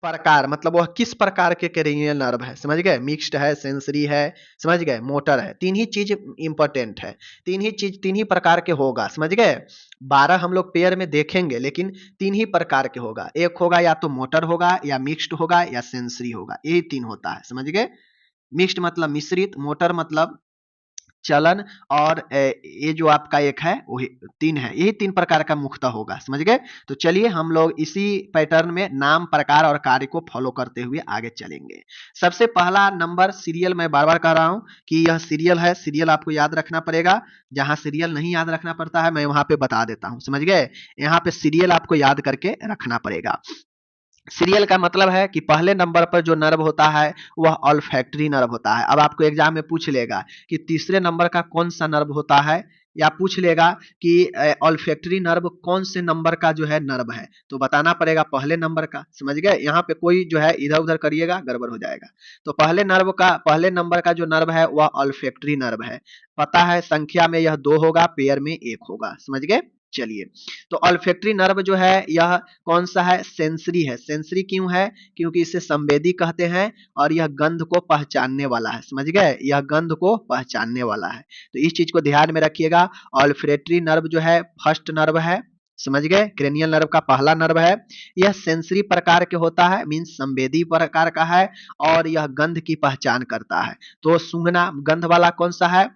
प्रकार मतलब वह किस प्रकार के क्रेनियल नर्व है, समझ गए। मिक्स्ड है, सेंसरी है, समझ गए, मोटर है। तीन ही चीज इंपॉर्टेंट है, तीन ही चीज तीन ही प्रकार के होगा, समझ गए। 12 हम लोग पेयर में देखेंगे लेकिन तीन ही प्रकार के होगा। एक होगा या तो मोटर होगा, या मिक्स्ड होगा, या सेंसरी होगा, यही तीन होता है, समझ गए। मिक्स्ड मतलब मिश्रित, मोटर मतलब चलन, और ये जो आपका एक है वही तीन है, यही तीन प्रकार का मुख्यतः होगा, समझ गए। तो चलिए हम लोग इसी पैटर्न में नाम, प्रकार और कार्य को फॉलो करते हुए आगे चलेंगे। सबसे पहला नंबर सीरियल, मैं बार बार कह रहा हूं कि यह सीरियल है, सीरियल आपको याद रखना पड़ेगा। जहां सीरियल नहीं याद रखना पड़ता है मैं वहां पे बता देता हूं, समझ गए। यहाँ पे सीरियल आपको याद करके रखना पड़ेगा। सीरियल का मतलब है कि पहले नंबर पर जो नर्व होता है वह ऑल्फैक्टरी नर्व होता है। अब आपको एग्जाम में पूछ लेगा कि तीसरे नंबर का कौन सा नर्व होता है, या पूछ लेगा कि ऑल्फैक्टरी नर्व कौन से नंबर का जो है नर्व है, तो बताना पड़ेगा पहले नंबर का, समझ गए। यहाँ पे कोई जो है इधर उधर करिएगा गड़बड़ हो जाएगा। तो पहले नंबर का जो नर्व है वह ऑल्फैक्टरी नर्व है। पता है संख्या में यह दो होगा, पेयर में एक होगा, समझ गए। चलिए, तो ऑल्फैक्टरी नर्व जो है यह कौन सा है, सेंसरी है। सेंसरी क्यों है, क्योंकि इसे संवेदी कहते हैं, और यह गंध को पहचानने वाला है, समझ गए, यह गंध को पहचानने वाला है। तो इस चीज को ध्यान में रखिएगा। ऑल्फैक्टरी नर्व जो है फर्स्ट नर्व है, समझ गए, क्रेनियल नर्व का पहला नर्व है। यह सेंसरी प्रकार के होता है, मीन्स संवेदी प्रकार का है, और यह गंध की पहचान करता है। तो सूंघना, गंध वाला कौन सा है,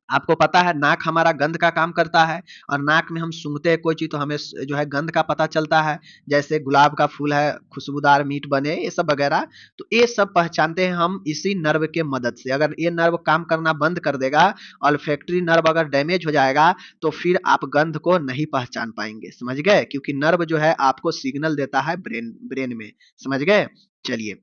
आपको पता है नाक हमारा गंध का काम करता है और नाक में हम सूंघते हैं कोई चीज तो हमें जो है गंध का पता चलता है, जैसे गुलाब का फूल है, खुशबूदार मीट बने, ये सब वगैरह। तो ये सब पहचानते हैं हम इसी नर्व के मदद से। अगर ये नर्व काम करना बंद कर देगा, ऑल्फैक्टरी नर्व अगर डैमेज हो जाएगा, तो फिर आप गंध को नहीं पहचान पाएंगे, समझ गए? क्योंकि नर्व जो है आपको सिग्नल देता है ब्रेन में, समझ गए? चलिए,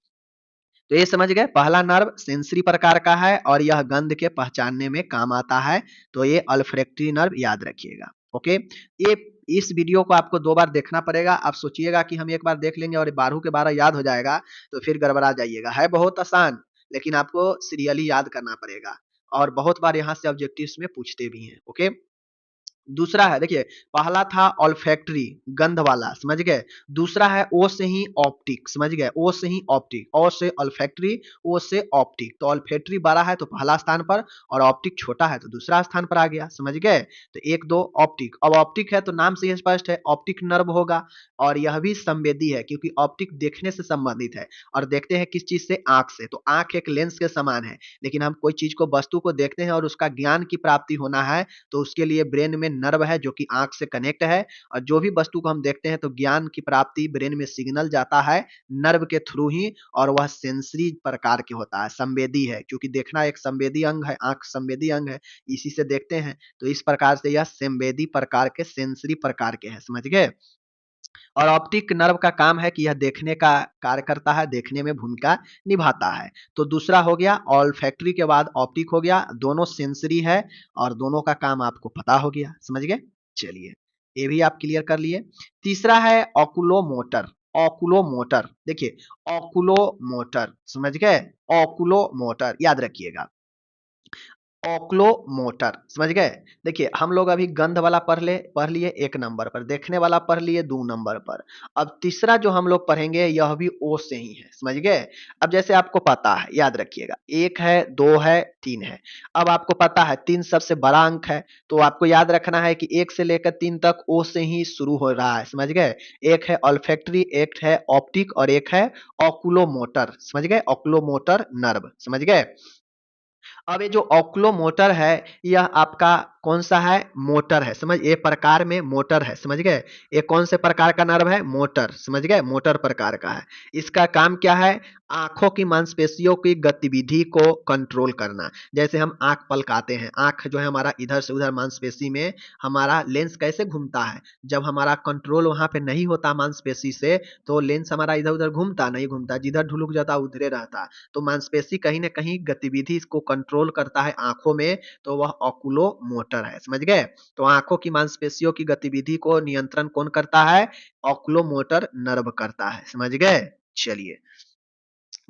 तो ये समझ गए, पहला नर्व सेंसरी प्रकार का है और यह गंध के पहचानने में काम आता है। तो ये अल्फैक्टरी नर्व याद रखिएगा। ओके, ये इस वीडियो को आपको 2 बार देखना पड़ेगा। आप सोचिएगा कि हम एक बार देख लेंगे और 12 के 12 याद हो जाएगा, तो फिर गड़बड़ा जाइएगा। है बहुत आसान, लेकिन आपको सीरियली याद करना पड़ेगा और बहुत बार यहाँ से ऑब्जेक्टिव्स में पूछते भी हैं। ओके, दूसरा है, देखिए, पहला था ऑल्फैक्टरी, गंध वाला, समझ गए? दूसरा है ओ से ही ऑप्टिक, समझ गए? ओ से ही ऑप्टिक, ओ से ऑल्फैक्टरी, ओ से ऑप्टिक। तो ऑल्फैक्टरी बड़ा है तो पहला स्थान पर और ऑप्टिक छोटा है तो दूसरा स्थान पर आ गया, समझ गए? तो 1 2 ऑप्टिक। अब ऑप्टिक है तो नाम से ही स्पष्ट है, ऑप्टिक नर्व होगा और यह भी संवेदी है क्योंकि ऑप्टिक देखने से संबंधित है और देखते हैं किस चीज से? आंख से। तो आंख एक लेंस के समान है, लेकिन हम कोई चीज को, वस्तु को देखते हैं और उसका ज्ञान की प्राप्ति होना है, तो उसके लिए ब्रेन में नर्व है जो कि आंख से कनेक्ट है और जो भी वस्तु को हम देखते हैं तो ज्ञान की प्राप्ति ब्रेन में सिग्नल जाता है नर्व के थ्रू ही, और वह सेंसरी प्रकार के होता है, संवेदी है, क्योंकि देखना एक संवेदी अंग है, आंख संवेदी अंग है, इसी से देखते हैं। तो इस प्रकार से यह संवेदी प्रकार के, सेंसरी प्रकार के हैं, समझ गए? और ऑप्टिक नर्व का काम है कि यह देखने का कार्य करता है, देखने में भूमिका निभाता है। तो दूसरा हो गया, ऑल्फैक्टरी के बाद ऑप्टिक हो गया, दोनों सेंसरी है और दोनों का काम आपको पता हो गया, समझ गए? चलिए, ये भी आप क्लियर कर लिए। तीसरा है ऑकुलोमोटर। ऑकुलोमोटर, देखिए, ऑकुलोमोटर, समझ गए? ऑकुलोमोटर याद रखिएगा, ऑक्लोमोटर, समझ गए? देखिए, हम लोग अभी गंध वाला पढ़ लिए 1 नंबर पर, देखने वाला पढ़ लिए 2 नंबर पर। अब तीसरा जो हम लोग पढ़ेंगे यह भी ओ से ही है, समझ गए? अब जैसे आपको पता है, याद रखिएगा, 1 है, 2 है, 3 है। अब आपको पता है 3 सबसे बड़ा अंक है, तो आपको याद रखना है कि 1 से लेकर 3 तक ओ से ही शुरू हो रहा है, समझ गए? एक है ऑल्फैक्टरी, एक है ऑप्टिक और एक है ऑकुलोमोटर, समझ गए? ऑकुलोमोटर नर्व, समझ गए? अब ये जो ऑक्लोमोटर है, यह आपका कौन सा है? मोटर है, समझ, ये प्रकार में मोटर है, समझ गए? ये कौन से प्रकार का नर्व है? मोटर, समझ गए? मोटर प्रकार का है। इसका काम क्या है? आंखों की मांसपेशियों की गतिविधि को कंट्रोल करना। जैसे हम आंख पलकाते हैं, आंख जो है हमारा इधर से उधर मांसपेशी में, हमारा लेंस कैसे घूमता है? जब हमारा कंट्रोल वहां पे नहीं होता मांसपेशी से, तो लेंस हमारा इधर उधर घूमता नहीं, घूमता, जिधर ढुलुक जाता उधरे रहता। तो मांसपेशी कहीं ना कहीं गतिविधि को कंट्रोल करता है आंखों में, तो वह ऑकुलोमोटर है, समझ गए? तो आंखों की मांसपेशियों की गतिविधि को नियंत्रण कौन करता है? ऑकुलोमोटर नर्व करता है, समझ गए? चलिए,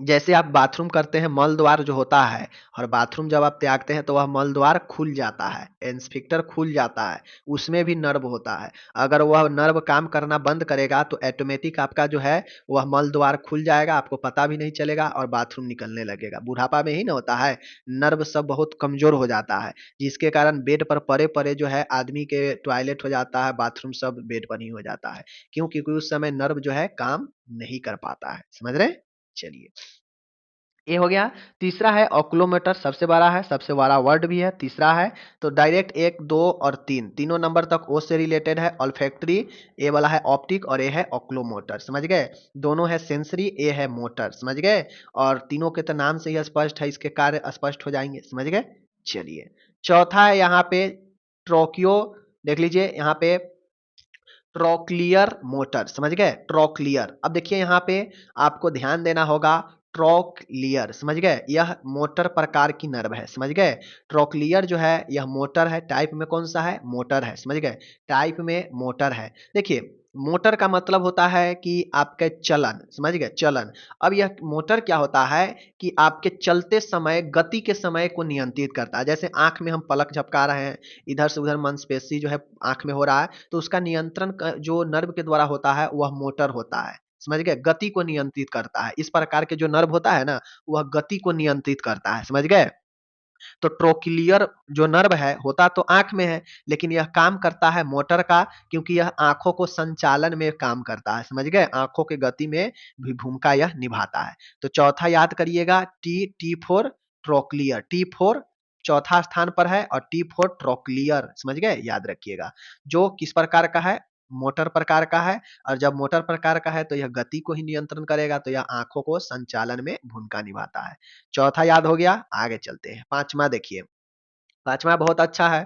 जैसे आप बाथरूम करते हैं, मल द्वार जो होता है, और बाथरूम जब आप त्यागते हैं तो वह मल द्वार खुल जाता है, एस्फिंक्टर खुल जाता है, उसमें भी नर्व होता है। अगर वह नर्व काम करना बंद करेगा तो ऑटोमेटिक आपका जो है वह मल द्वार खुल जाएगा, आपको पता भी नहीं चलेगा और बाथरूम निकलने लगेगा। बुढ़ापा में ही ना होता है, नर्व सब बहुत कमजोर हो जाता है, जिसके कारण बेड पर पड़े पड़े जो है आदमी के टॉयलेट हो जाता है, बाथरूम सब बेड पर ही हो जाता है। क्यों? क्योंकि उस समय नर्व जो है काम नहीं कर पाता है, समझ रहे? चलिए, ये हो गया। तीसरा है ऑक्लोमीटर, सबसे बड़ा है, सबसे बड़ा वर्ड भी है, तीसरा है। तो डायरेक्ट 1 2 और 3 तीनों नंबर तक ओ से रिलेटेड है। ऑल्फैक्टरी, ए वाला है ऑप्टिक और ए है ऑक्लोमोटर, समझ गए? दोनों है सेंसरी, ए है मोटर, समझ गए? और तीनों के तो नाम से ही स्पष्ट है, इसके कार्य स्पष्ट हो जाएंगे, समझ गए? चलिए, चौथा है यहाँ पे ट्रोकियो, देख लीजिए यहाँ पे ट्रोक्लियर मोटर, समझ गए? ट्रोक्लियर। अब देखिए यहाँ पे आपको ध्यान देना होगा, ट्रोक्लियर, समझ गए? यह मोटर प्रकार की नर्व है, समझ गए? ट्रोक्लियर जो है यह मोटर है, टाइप में कौन सा है? मोटर है, समझ गए? टाइप में मोटर है। देखिए, मोटर का मतलब होता है कि आपके चलन, समझ गए? चलन। अब यह मोटर क्या होता है कि आपके चलते समय, गति के समय को नियंत्रित करता है। जैसे आंख में हम पलक झपका रहे हैं, इधर से उधर मांसपेशी जो है आंख में हो रहा है, तो उसका नियंत्रण जो नर्व के द्वारा होता है वह मोटर होता है, समझ गए? गति को नियंत्रित करता है। इस प्रकार के जो नर्व होता है ना, वह गति को नियंत्रित करता है, समझ गए? तो ट्रोक्लियर जो नर्व है होता तो आंख में है, लेकिन यह काम करता है मोटर का, क्योंकि यह आंखों को संचालन में काम करता है, समझ गए? आंखों की गति में भी भूमिका यह निभाता है। तो चौथा याद करिएगा, T T four trochlear, T four चौथा स्थान पर है और T4 ट्रोक्लियर, समझ गए, याद रखिएगा। जो किस प्रकार का है, मोटर प्रकार का है, और जब मोटर प्रकार का है तो यह गति को ही नियंत्रण करेगा, तो यह आंखों को संचालन में भूमिका निभाता है। चौथा याद हो गया, आगे चलते हैं। पांचवा देखिए, पांचवा बहुत अच्छा है।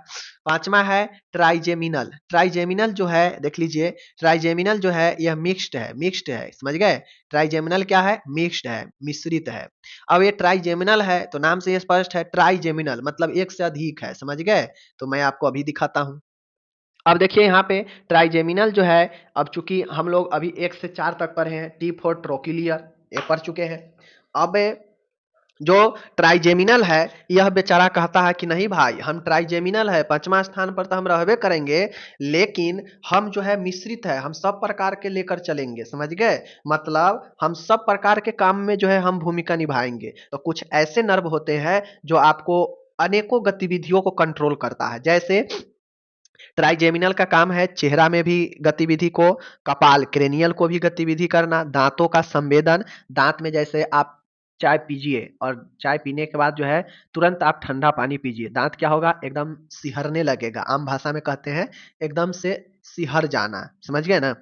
पांचवा है ट्राइजेमिनल। ट्राइजेमिनल जो है देख लीजिए, ट्राइजेमिनल जो है यह मिक्स्ड है, समझ गए। ट्राइजेमिनल क्या है, मिक्स्ड है, मिश्रित है। अब ये ट्राइजेमिनल है तो नाम से ये स्पष्ट है, ट्राइजेमिनल मतलब एक से अधिक है, समझ गए। तो मैं आपको अभी दिखाता हूं। अब देखिए यहाँ पे ट्राइजेमिनल जो है, अब चूंकि हम लोग अभी 1 से 4 तक पढ़े हैं, T4 ट्रोक्लियर ये पढ़ चुके हैं। अब जो ट्राइजेमिनल है यह बेचारा कहता है कि नहीं भाई, हम ट्राइजेमिनल है, 5वां स्थान पर तो हम रहबे करेंगे, लेकिन हम जो है मिश्रित है, हम सब प्रकार के लेकर चलेंगे, समझ गए। मतलब हम सब प्रकार के काम में जो है हम भूमिका निभाएंगे। तो कुछ ऐसे नर्व होते हैं जो आपको अनेकों गतिविधियों को कंट्रोल करता है। जैसे ट्राइजेमिनल का काम है चेहरा में भी गतिविधि को, कपाल क्रेनियल को भी गतिविधि करना, दांतों का संवेदन, दांत में जैसे आप चाय पीजिए और चाय पीने के बाद जो है तुरंत आप ठंडा पानी पीजिए, दांत क्या होगा, एकदम सिहरने लगेगा, आम भाषा में कहते हैं एकदम से सिहर जाना, समझ गए ना।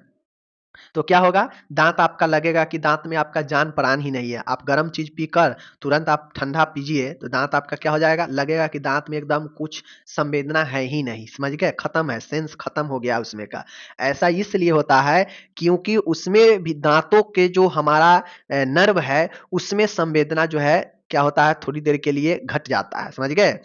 तो क्या होगा, दांत आपका लगेगा कि दांत में आपका जान प्राण ही नहीं है। आप गर्म चीज पीकर तुरंत आप ठंडा पीजिए तो दांत आपका क्या हो जाएगा, लगेगा कि दांत में एकदम कुछ संवेदना है ही नहीं, समझ गए, खत्म है, सेंस खत्म हो गया उसमें का। ऐसा इसलिए होता है क्योंकि उसमें भी दांतों के जो हमारा नर्व है उसमें संवेदना जो है क्या होता है, थोड़ी देर के लिए घट जाता है, समझ गए।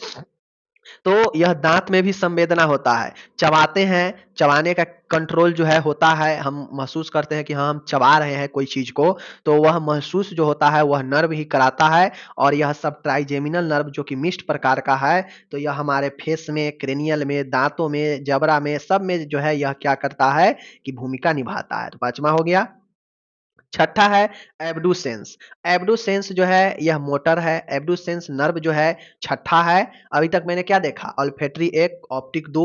तो यह दांत में भी संवेदना होता है, चबाते हैं, चबाने का कंट्रोल जो है होता है, हम महसूस करते हैं कि हाँ हम चबा रहे हैं कोई चीज को, तो वह महसूस जो होता है वह नर्व ही कराता है। और यह सब ट्राइजेमिनल नर्व जो कि मिस्ट प्रकार का है, तो यह हमारे फेस में, क्रेनियल में, दांतों में, जबड़ा में, सब में जो है यह क्या करता है कि भूमिका निभाता है। तो पांचवा हो गया। छठा है एब्डुसेंस। एब्डुसेंस जो है यह मोटर है, एब्डुसेंस नर्व जो है छठा है। अभी तक मैंने क्या देखा, ऑल्फैक्टरी 1, ऑप्टिक 2,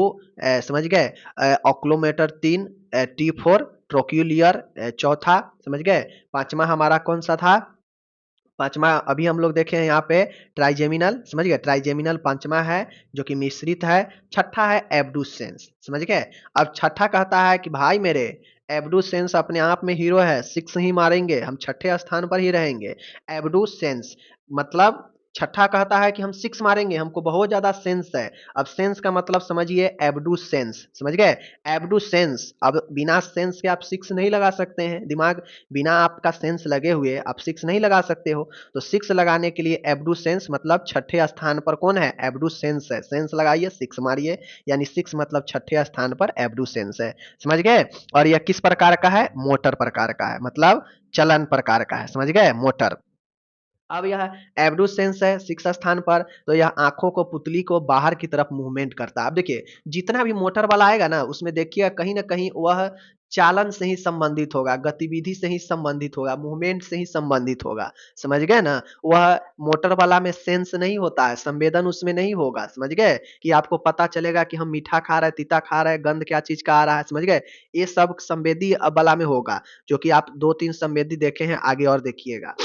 समझ गए, ऑक्लोमेटर 3, T4 ट्रोक्यूलियर चौथा, समझ गए। पांचवा हमारा कौन सा था, पांचवा अभी हम लोग देखे हैं यहाँ पे ट्राइजेमिनल, समझ गए, ट्राइजेमिनल पांचवा है जो कि मिश्रित है। छठा है एब्डुसेंस, समझ गए। अब छठा कहता है कि भाई मेरे, एब्डुसेंस अपने आप में हीरो है, 6 ही मारेंगे, हम छठे स्थान पर ही रहेंगे। एब्डुसेंस मतलब छठा कहता है कि हम 6 मारेंगे, हमको बहुत ज्यादा सेंस है। अब सेंस का मतलब समझिए, एब्डुसेंस, समझ गए। एब्डुसेंस, अब बिना सेंस के आप 6 नहीं लगा सकते हैं, दिमाग बिना आपका सेंस लगे हुए आप 6 नहीं लगा सकते हो। तो 6 लगाने के लिए एब्डुसेंस मतलब छठे स्थान पर कौन है, एब्डुसेंस है, सेंस लगाइए 6 मारिए, यानी 6 मतलब छठे स्थान पर एब्डुसेंस है, समझ गए। और यह किस प्रकार का है, मोटर प्रकार का है, मतलब चलन प्रकार का है, समझ गए, मोटर। अब यह एब्डुसेंस है 6 स्थान पर, तो यह आंखों को, पुतली को बाहर की तरफ मूवमेंट करता है। अब देखिए जितना भी मोटर वाला आएगा ना उसमें देखिएगा कहीं ना कहीं वह चालन से ही संबंधित होगा, गतिविधि से ही संबंधित होगा, मूवमेंट से ही संबंधित होगा, समझ गए ना। वह मोटर वाला में सेंस नहीं होता है, संवेदन उसमें नहीं होगा, समझ गए, कि आपको पता चलेगा कि हम मीठा खा रहे हैं, तीता खा रहे हैं, गंध क्या चीज का आ रहा है, समझ गए। ये सब संवेदी वाला में होगा, जो कि आप 2-3 संवेदी देखे हैं, आगे और देखिएगा।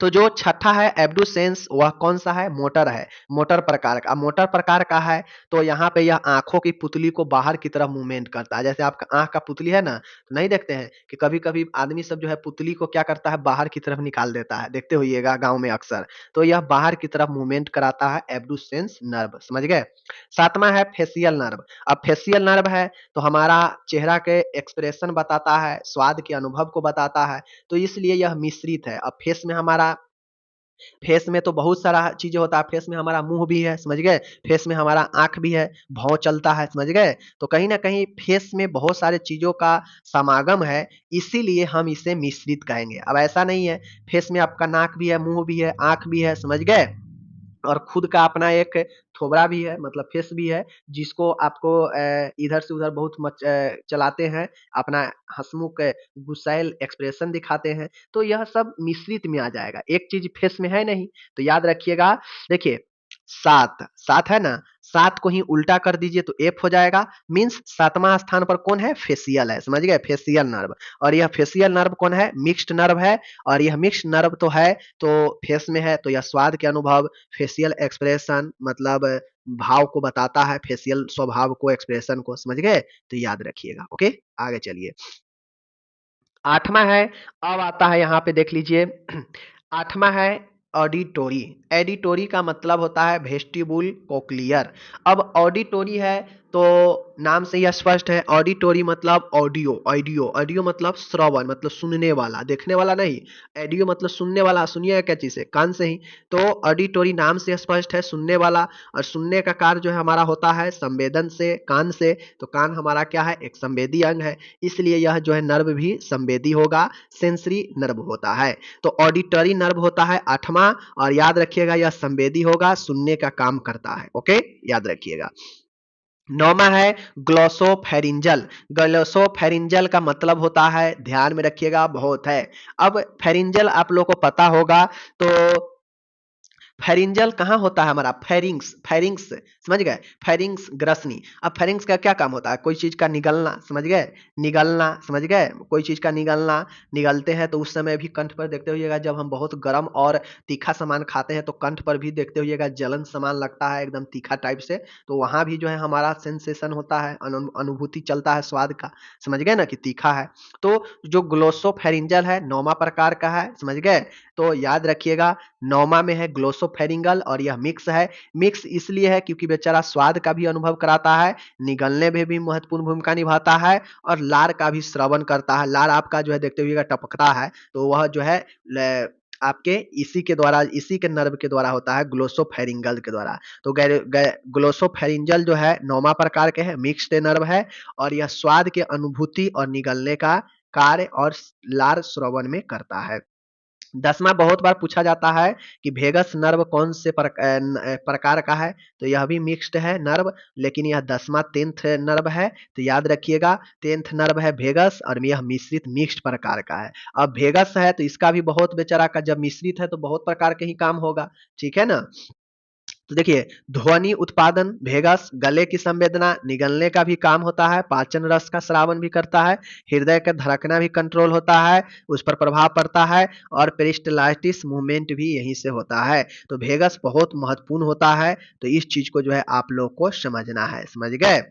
तो जो छठा है एब्डुसेंस वह कौन सा है, मोटर है, मोटर प्रकार का। मोटर प्रकार का है तो यहाँ पे यह आंखों की पुतली को बाहर की तरफ मूवमेंट करता है। जैसे आपका आंख का पुतली है ना, तो नहीं देखते हैं कि कभी कभी आदमी सब जो है पुतली को क्या करता है, बाहर की तरफ निकाल देता है, देखते होइएगा गाँव में अक्सर। तो यह बाहर की तरफ मूवमेंट कराता है एब्डुसेंस नर्व, समझ गए। सातवां है फेसियल नर्व। अब फेसियल नर्व है तो हमारा चेहरा के एक्सप्रेशन बताता है, स्वाद के अनुभव को बताता है, तो इसलिए यह मिश्रित है। अब फेस में हमारा, फेस में तो बहुत सारा चीजें होता है, फेस में हमारा मुंह भी है, समझ गए, फेस में हमारा आंख भी है, भौं चलता है, समझ गए। तो कहीं ना कहीं फेस में बहुत सारे चीजों का समागम है, इसीलिए हम इसे मिश्रित कहेंगे। अब ऐसा नहीं है, फेस में आपका नाक भी है, मुंह भी है, आंख भी है, समझ गए, और खुद का अपना एक थोबड़ा भी है, मतलब फेस भी है, जिसको आपको इधर से उधर बहुत चलाते हैं, अपना हंसमुख गुस्सैल एक्सप्रेशन दिखाते हैं, तो यह सब मिश्रित में आ जाएगा, एक चीज फेस में है नहीं। तो याद रखिएगा, देखिए सात, सात है ना, 7 को ही उल्टा कर दीजिए तो F हो जाएगा, मीन्स 7वां स्थान पर कौन है, फेसियल है, समझ गए, फेसियल नर्व। और यह फेसियल नर्व कौन है, मिक्स्ड नर्व है, और यह मिक्स्ड नर्व तो है तो फेस में है, तो यह स्वाद के अनुभव, फेसियल एक्सप्रेशन मतलब भाव को बताता है, फेसियल स्वभाव को, एक्सप्रेशन को, समझ गए, तो याद रखिएगा। ओके, आगे चलिए। 8वां है, अब आता है यहाँ पे देख लीजिए 8वां है ऑडिटोरी। एडिटोरी का मतलब होता है वेस्टिब्यूल कोक्लियर। अब ऑडिटोरी है तो नाम से यह स्पष्ट है, ऑडिटोरी मतलब ऑडियो, ऑडियो, ऑडियो मतलब श्रवण, मतलब सुनने वाला, देखने वाला नहीं, ऑडियो मतलब सुनने वाला, सुनिए क्या चीज है, कान से ही, तो ऑडिटोरी नाम से स्पष्ट है, सुनने वाला, और सुनने का कार्य जो है हमारा होता है संवेदन से, कान से, तो कान हमारा क्या है, एक संवेदी अंग है, इसलिए यह जो है नर्व भी संवेदी होगा, सेंसरी नर्व होता है। तो ऑडिटरी नर्व होता है 8वां, और याद रखिएगा यह संवेदी होगा, सुनने का काम करता है। ओके, याद रखिएगा। 9वां है ग्लोसोफेरिंजल। ग्लोसोफेरिंजल का मतलब होता है, ध्यान में रखिएगा, बहुत है। अब फेरिंजल आप लोग को पता होगा, तो फेरिंजल कहाँ होता है हमारा, फेरिंग्स, फेरिंग्स, समझ गए, फेरिंग्स ग्रसनी। अब फेरिंग्स का क्या काम होता है, कोई चीज का निगलना, समझ गए, निगलना, समझ गए, कोई चीज का निगलना, निगलते हैं तो उस समय भी कंठ पर देखते होइएगा, जब हम बहुत गर्म और तीखा सामान खाते हैं तो कंठ पर भी देखते होइएगा जलन सामान लगता है, एकदम तीखा टाइप से, तो वहां भी जो है हमारा सेंसेशन होता है, अनुभूति चलता है स्वाद का, समझ गए ना कि तीखा है। तो जो ग्लोसोफेरिंजल है 9वां प्रकार का है, समझ गए, तो याद रखिएगा 9वां में है ग्लोसोफेरिंगल, और यह मिक्स है। मिक्स इसलिए है क्योंकि बेचारा स्वाद का भी अनुभव कराता है, निगलने में भी महत्वपूर्ण भूमिका निभाता है, और लार का भी श्रवण करता है, लार आपका जो है देखते हुए टपकता है, तो वह जो है आपके इसी के द्वारा, इसी के नर्व के द्वारा होता है, ग्लोसोफेरिंगल के द्वारा। तो ग्लोसोफेरिंजल जो है 9वां प्रकार के है, मिक्स्ड नर्व है, और यह स्वाद के अनुभूति और निगलने का कार्य और लार श्रवण में करता है। 10वां बहुत बार पूछा जाता है कि भेगस नर्व कौन से प्रकार का है, तो यह भी मिक्स्ड है नर्व, लेकिन यह 10वां 10th नर्व है, तो याद रखिएगा 10th नर्व है भेगस, और यह मिश्रित मिक्स्ड प्रकार का है। अब भेगस है तो इसका भी बहुत बेचारा का, जब मिश्रित है तो बहुत प्रकार के ही काम होगा, ठीक है ना। तो देखिए ध्वनि उत्पादन, भेगस गले की संवेदना, निगलने का भी काम होता है, पाचन रस का श्रावण भी करता है, हृदय का धड़कना भी कंट्रोल होता है, उस पर प्रभाव पड़ता है, और पेरिस्टलाइटिस मूवमेंट भी यहीं से होता है। तो भेगस बहुत महत्वपूर्ण होता है, तो इस चीज को जो है आप लोग को समझना है, समझ गए।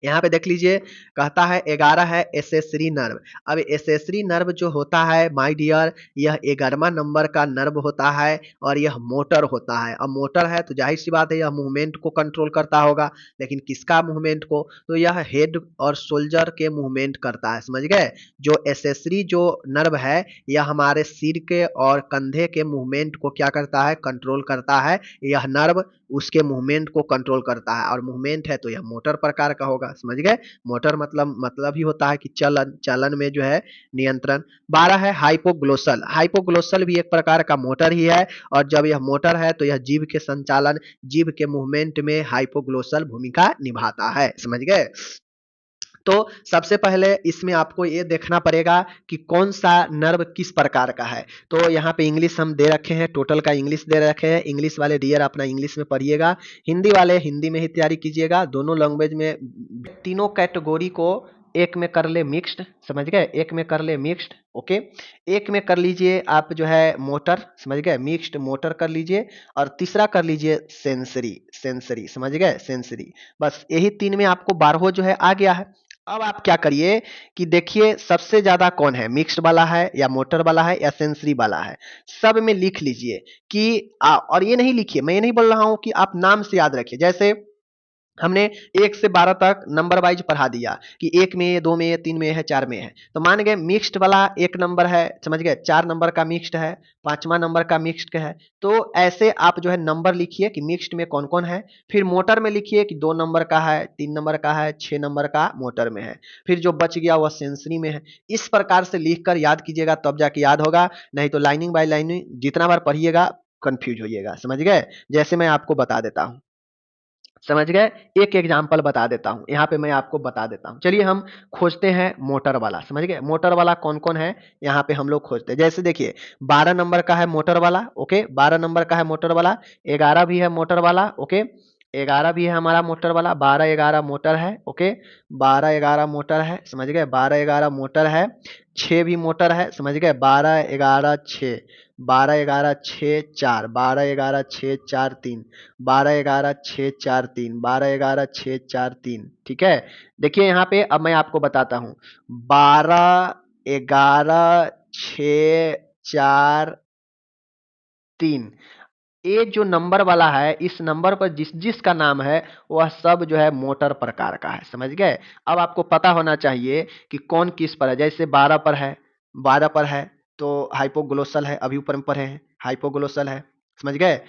यहाँ पे देख लीजिए, कहता है 11 है एसेसरी नर्व। अब एसेसरी नर्व जो होता है माय डियर, यह 11वां नंबर का नर्व होता है, और यह मोटर होता है। अब मोटर है तो जाहिर सी बात है यह मूवमेंट को कंट्रोल करता होगा, लेकिन किसका मूवमेंट को, तो यह हेड और शोल्जर के मूवमेंट करता है, समझ गए। जो एसेसरी जो नर्व है यह हमारे सिर के और कंधे के मूवमेंट को क्या करता है, कंट्रोल करता है, यह नर्व उसके मूवमेंट को कंट्रोल करता है, और मूवमेंट है तो यह मोटर प्रकार का होगा, समझ गए। मोटर मतलब ही होता है कि चलन, चलन में जो है नियंत्रण। 12 है हाइपोग्लोसल। हाइपोग्लोसल भी एक प्रकार का मोटर ही है, और जब यह मोटर है तो यह जीभ के संचालन, जीभ के मूवमेंट में हाइपोग्लोसल भूमिका निभाता है, समझ गए। तो सबसे पहले इसमें आपको ये देखना पड़ेगा कि कौन सा नर्व किस प्रकार का है। तो यहाँ पे इंग्लिश हम दे रखे हैं, टोटल का इंग्लिश दे रखे हैं, इंग्लिश वाले डियर अपना इंग्लिश में पढ़िएगा, हिंदी वाले हिंदी में ही तैयारी कीजिएगा, दोनों लैंग्वेज में। तीनों कैटेगरी को एक में कर ले मिक्स्ड, समझ गए, एक में कर ले मिक्स्ड, ओके। एक में कर लीजिए आप जो है मोटर, समझ गए, मिक्स्ड मोटर कर लीजिए, और तीसरा कर लीजिए सेंसरी, सेंसरी, समझ गए, सेंसरी। बस यही 3 में आपको 12 जो है आ गया है। अब आप क्या करिए कि देखिए सबसे ज्यादा कौन है, मिक्स्ड वाला है या मोटर वाला है या सेंसरी वाला है, सब में लिख लीजिए कि और ये नहीं लिखिए, मैं ये नहीं बोल रहा हूं कि आप नाम से याद रखिए, जैसे हमने 1 से 12 तक नंबर वाइज पढ़ा दिया कि 1 में, 2 में, 3 में है, 4 में है, तो मान गए मिक्स्ड वाला 1 नंबर है, समझ गए, 4 नंबर का मिक्स्ड है, 5वां नंबर का मिक्स्ड है। तो ऐसे आप जो है नंबर लिखिए कि मिक्स्ड में कौन कौन है, फिर मोटर में लिखिए कि 2 नंबर का है, 3 नंबर का है, 6 नंबर का मोटर में है, फिर जो बच गया वह सेंसरी में है। इस प्रकार से लिख कर याद कीजिएगा, तब जाके याद होगा, नहीं तो लाइनिंग बाय लाइनिंग जितना बार पढ़िएगा कंफ्यूज होइएगा, समझ गए। जैसे मैं आपको बता देता हूं, समझ गए, एक एग्जाम्पल बता देता हूं, यहाँ पे मैं आपको बता देता हूं। चलिए हम खोजते हैं मोटर वाला, समझ गए, मोटर वाला कौन कौन है यहाँ पे हम लोग खोजते हैं। जैसे देखिए 12 नंबर का है मोटर वाला, ओके, 12 नंबर का है मोटर वाला, 11 भी है मोटर वाला, ओके, 11 भी है हमारा मोटर वाला, 12-11 मोटर है। ओके, 12-11 मोटर है, समझ गए, 12-11 मोटर है। 6 भी मोटर है, समझ गए, 12-11-6, 12-11-6-4, 12-11-6-4-3, 12-11-6-4-3, 12-11-6-4-3। ठीक है, देखिए यहाँ पे अब मैं आपको बताता हूँ, 12-11-6-4-3, ये जो नंबर वाला है, इस नंबर पर जिस जिस का नाम है वह सब जो है मोटर प्रकार का है, समझ गए। अब आपको पता होना चाहिए कि कौन किस पर है। जैसे 12 पर है, 12 पर है तो हाइपोग्लोसल है, अभी ऊपर में पढ़े हैं, हाइपोग्लोसल है, समझ गए।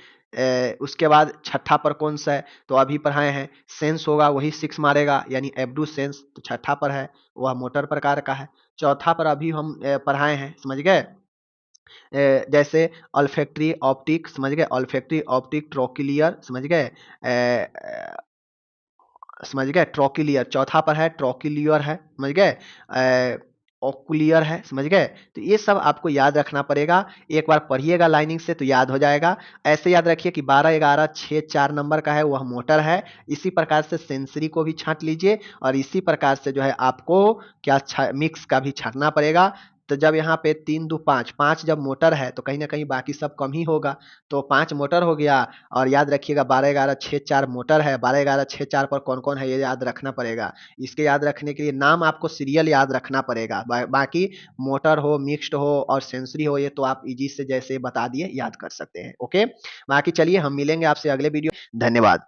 उसके बाद छठा पर कौन सा है, तो अभी पढ़ाए हैं, सेंस होगा, वही 6 मारेगा, यानी एब्डू सेंस, तो छठा पर है, वह मोटर प्रकार का है। चौथा पर अभी हम पढ़ाए हैं, समझ गए, जैसे ऑल्फैक्टरी ऑप्टिक, समझ गए, ऑल्फैक्टरी ऑप्टिक ट्रोकिलियर, समझ गए, समझ गए, ट्रोकिलियर चौथा पर है, ट्रोकिलियर है, समझ गए, ओकुलियर है, समझ गए। तो ये सब आपको याद रखना पड़ेगा, एक बार पढ़िएगा लाइनिंग से तो याद हो जाएगा। ऐसे याद रखिए कि 12-11-6-4 नंबर का है वह मोटर है। इसी प्रकार से सेंसरी को भी छांट लीजिए, और इसी प्रकार से जो है आपको क्या मिक्स का भी छांटना पड़ेगा। तो जब यहाँ पे 3 2 5, 5 जब मोटर है तो कहीं ना कहीं बाकी सब कम ही होगा, तो 5 मोटर हो गया। और याद रखिएगा 12-11-6-4 मोटर है, 12-11-6-4 पर कौन कौन है ये याद रखना पड़ेगा। इसके याद रखने के लिए नाम आपको सीरियल याद रखना पड़ेगा, बाकी मोटर हो, मिक्स्ड हो और सेंसरी हो, ये तो आप इजी से जैसे बता दिए याद कर सकते हैं। ओके, बाकी चलिए हम मिलेंगे आपसे अगले वीडियो, धन्यवाद।